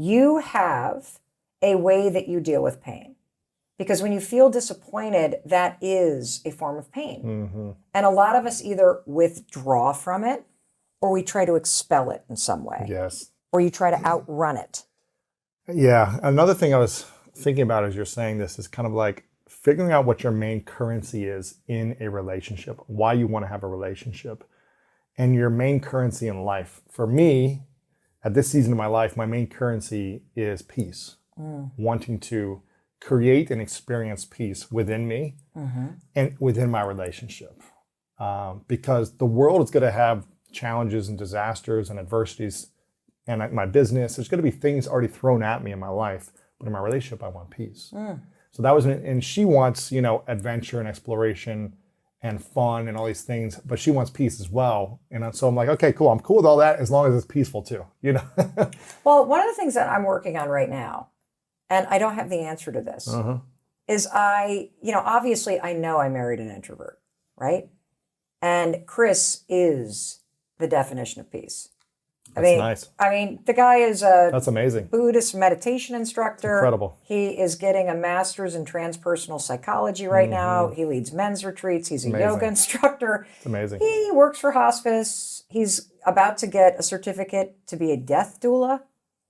you have a way that you deal with pain. Because when you feel disappointed, that is a form of pain. Mm-hmm. And a lot of us either withdraw from it or we try to expel it in some way. Yes. Or you try to outrun it. Yeah. Another thing I was thinking about as you're saying this is kind of like figuring out what your main currency is in a relationship, why you want to have a relationship, and your main currency in life. For me, at this season of my life, my main currency is peace. Wanting to create and experience peace within me and within my relationship. Because the world is going to have challenges and disasters and adversities, and my business, there's going to be things already thrown at me in my life, but in my relationship, I want peace. So that was, and she wants, adventure and exploration and fun and all these things, but she wants peace as well. And so I'm like, okay, cool. I'm cool with all that as long as it's peaceful too, Well, one of the things that I'm working on right now, and I don't have the answer to this, is obviously I know I married an introvert, right? And Chris is the definition of peace. Nice. The guy is That's amazing. Buddhist meditation instructor. Incredible. He is getting a master's in transpersonal psychology right now. He leads men's retreats. He's a yoga instructor. It's amazing. He works for hospice. He's about to get a certificate to be a death doula.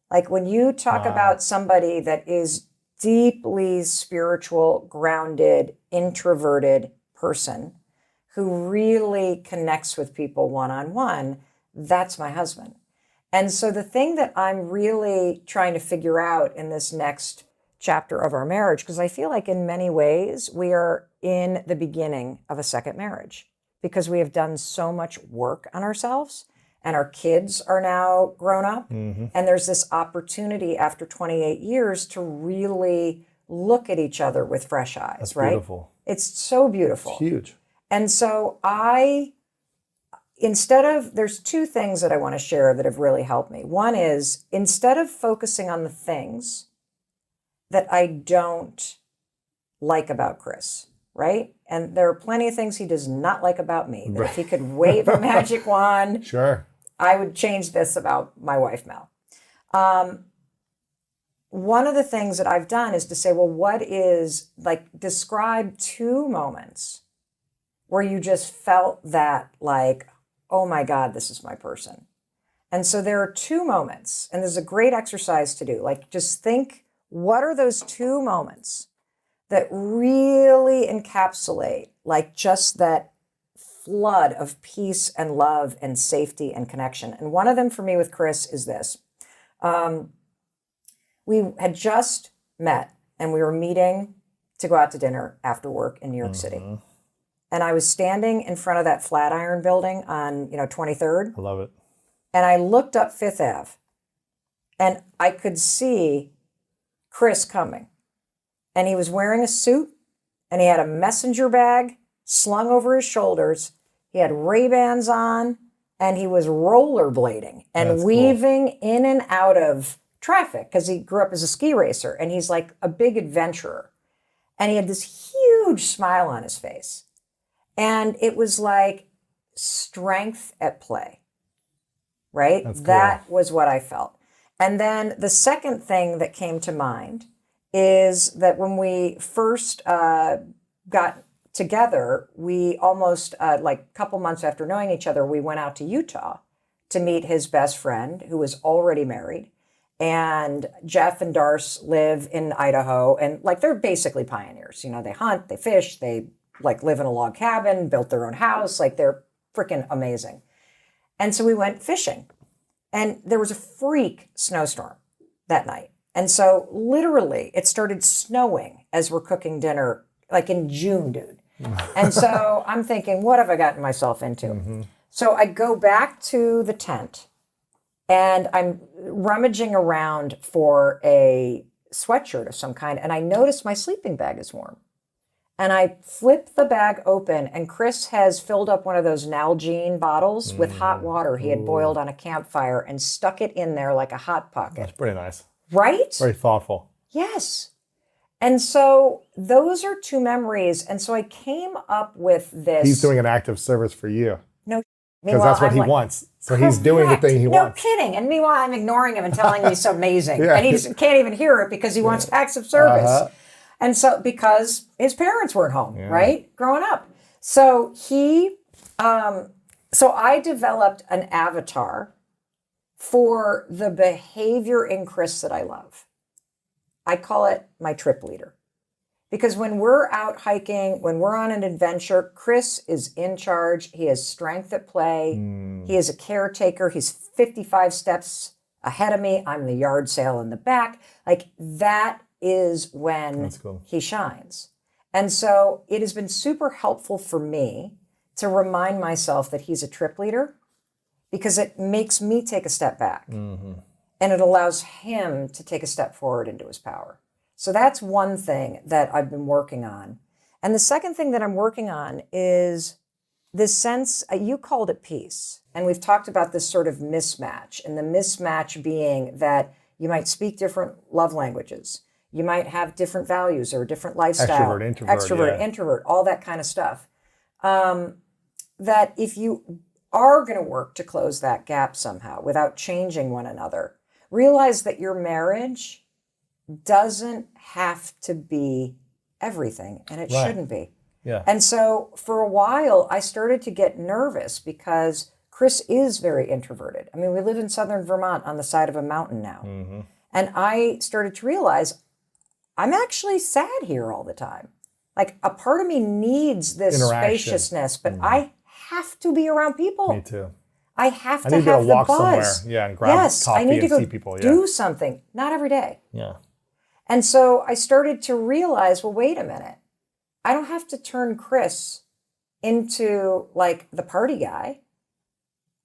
Like when you talk about somebody that is deeply spiritual, grounded, introverted person who really connects with people one-on-one, that's my husband. And so the thing that I'm really trying to figure out in this next chapter of our marriage, because I feel like in many ways we are in the beginning of a second marriage because we have done so much work on ourselves and our kids are now grown up. And there's this opportunity after 28 years to really look at each other with fresh eyes, That's right? beautiful. It's so beautiful. It's huge. And so there's two things that I want to share that have really helped me. One is instead of focusing on the things that I don't like about Chris, right? And there are plenty of things he does not like about me. That if he could wave a magic wand, Sure, I would change this about my wife, Mel. One of the things that I've done is to say, well, describe two moments where you just felt that like, oh my God, this is my person. And so there are two moments, and there's a great exercise to do. Like just think, what are those two moments that really encapsulate like just that flood of peace and love and safety and connection? And one of them for me with Chris is this. We had just met and we were meeting to go out to dinner after work in New York City. And I was standing in front of that Flatiron building on, 23rd. I love it. And I looked up Fifth Ave and I could see Chris coming. And he was wearing a suit and he had a messenger bag slung over his shoulders. He had Ray-Bans on and he was rollerblading and That's weaving in and out of traffic because he grew up as a ski racer and he's like a big adventurer. And he had this huge smile on his face. And it was like strength at play, right? That's cool. That was what I felt. And then the second thing that came to mind is that when we first got together, we almost like a couple months after knowing each other, we went out to Utah to meet his best friend who was already married. And Jeff and Darce live in Idaho and like they're basically pioneers. They hunt, they fish, they like live in a log cabin, built their own house. Like they're freaking amazing. And so we went fishing and there was a freak snowstorm that night. And so literally it started snowing as we're cooking dinner, like in June, dude. And so I'm thinking, what have I gotten myself into? So I go back to the tent and I'm rummaging around for a sweatshirt of some kind. And I notice my sleeping bag is warm. And I flip the bag open and Chris has filled up one of those Nalgene bottles with hot water he had boiled on a campfire and stuck it in there like a hot pocket. That's pretty nice. Right? Very thoughtful. Yes. And so those are two memories. And so I came up with this. He's doing an act of service for you. No Because that's what I'm he like, wants. So he's doing the thing he no wants. kidding. And meanwhile, I'm ignoring him and telling him he's so amazing. Yeah. And he can't even hear it because he wants acts of service. And so, because his parents weren't home, right? Growing up. So so I developed an avatar for the behavior in Chris that I love. I call it my trip leader. Because when we're out hiking, when we're on an adventure, Chris is in charge. He has strength at play. He is a caretaker. He's 55 steps ahead of me. I'm the yard sale in the back. Like, that is when he shines. And so it has been super helpful for me to remind myself that he's a trip leader, because it makes me take a step back. And it allows him to take a step forward into his power. So that's one thing that I've been working on. And the second thing that I'm working on is this sense, you called it peace. And we've talked about this sort of mismatch, and the mismatch being that you might speak different love languages. You might have different values or a different lifestyle. Extrovert, introvert, all that kind of stuff. That if you are going to work to close that gap somehow without changing one another, realize that your marriage doesn't have to be everything, and it shouldn't be. Yeah. And so for a while, I started to get nervous because Chris is very introverted. I mean, we live in southern Vermont on the side of a mountain now. And I started to realize I'm actually sad here all the time. Like, a part of me needs this spaciousness, but I have to be around people. Me too. I have to need have to the walk buzz. somewhere, and grab coffee I need to and go see people. do something. Not every day. Yeah. And so I started to realize, well, wait a minute. I don't have to turn Chris into like the party guy.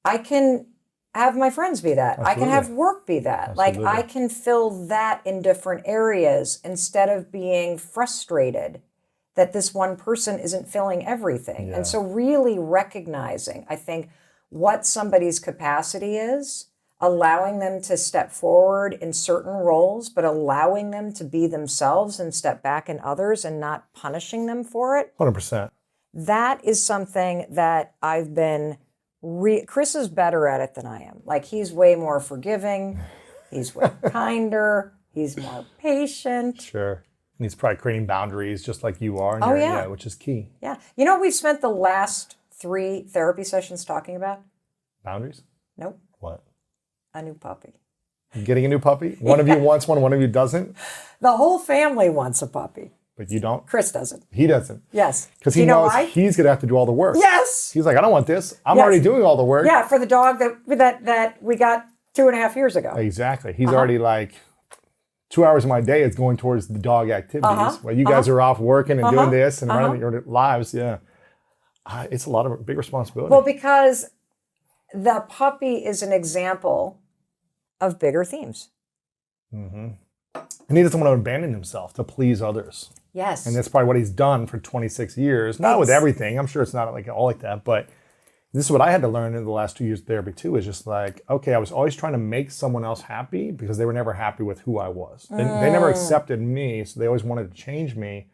I can have my friends be that. Absolutely. I can have work be that. Absolutely. Like, I can fill that in different areas instead of being frustrated that this one person isn't filling everything. And so really recognizing, I think, what somebody's capacity is, allowing them to step forward in certain roles, but allowing them to be themselves and step back in others and not punishing them for it. 100%. That is something that I've been, Chris is better at it than I am. Like, he's way more forgiving. He's way kinder. He's more patient. Sure. And he's probably creating boundaries just like you are. And which is key. Yeah. You know what we've spent the last 3 therapy sessions talking about? Boundaries? Nope. What? A new puppy. Getting a new puppy? One of you wants one of you doesn't? The whole family wants a puppy. But you don't? Chris doesn't. He doesn't. Yes. Because he knows he's going to have to do all the work. Yes. He's like, I don't want this. I'm already doing all the work. Yeah, for the dog that we got 2.5 years ago. Exactly. He's already like, 2 hours of my day is going towards the dog activities. While you guys are off working and doing this and running your lives. Yeah. It's a lot of big responsibility. Well, because the puppy is an example of bigger themes. And he doesn't want to abandon himself to please others. Yes. And that's probably what he's done for 26 years. Not with everything. I'm sure it's not like all like that. But this is what I had to learn in the last 2 years of therapy too, is just like, okay, I was always trying to make someone else happy because they were never happy with who I was. They never accepted me, so they always wanted to change me.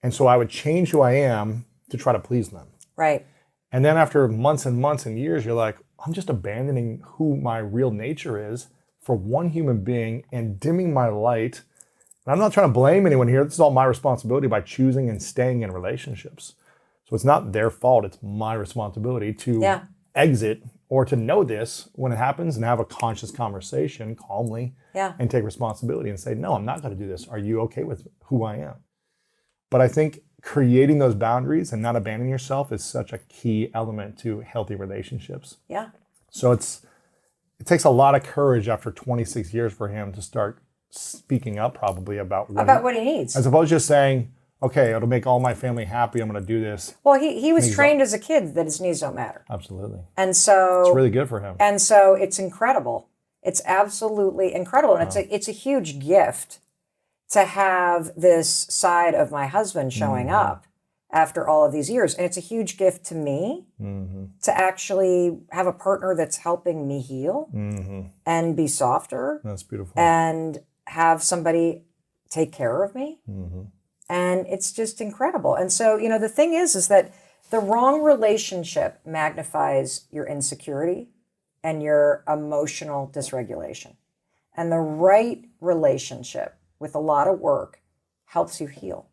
And so I would change who I am to try to please them. Right. And then after months and months and years, you're like, I'm just abandoning who my real nature is for one human being and dimming my light. And I'm not trying to blame anyone here. This is all my responsibility by choosing and staying in relationships. So it's not their fault. It's my responsibility to exit or to know this when it happens and have a conscious conversation calmly and take responsibility and say, no, I'm not going to do this. Are you okay with who I am? But I think creating those boundaries and not abandoning yourself is such a key element to healthy relationships. Yeah. So it takes a lot of courage after 26 years for him to start speaking up probably about what he needs. As opposed to just saying, okay, it'll make all my family happy. I'm going to do this. Well, he was trained as a kid that his needs don't matter. Absolutely. And so it's really good for him. And so it's incredible. It's absolutely incredible. And it's a huge gift to have this side of my husband showing up after all of these years. And it's a huge gift to me to actually have a partner that's helping me heal and be softer. That's beautiful. And have somebody take care of me. And it's just incredible. And so, the thing is that The wrong relationship magnifies your insecurity and your emotional dysregulation. And the right relationship with a lot of work helps you heal.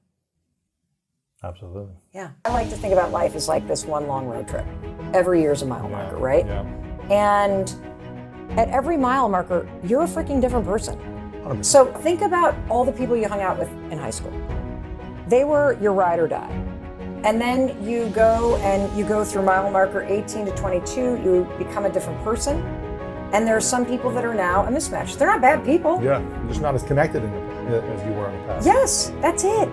Absolutely. Yeah. I like to think about life as like this one long road trip. Every year is a mile marker, right? Yeah. And at every mile marker, you're a freaking different person. 100%. So think about all the people you hung out with in high school. They were your ride or die. And then you go through mile marker 18 to 22, you become a different person. And there are some people that are now a mismatch. They're not bad people. Yeah, you're just not as connected as you were in the past. Yes, that's it.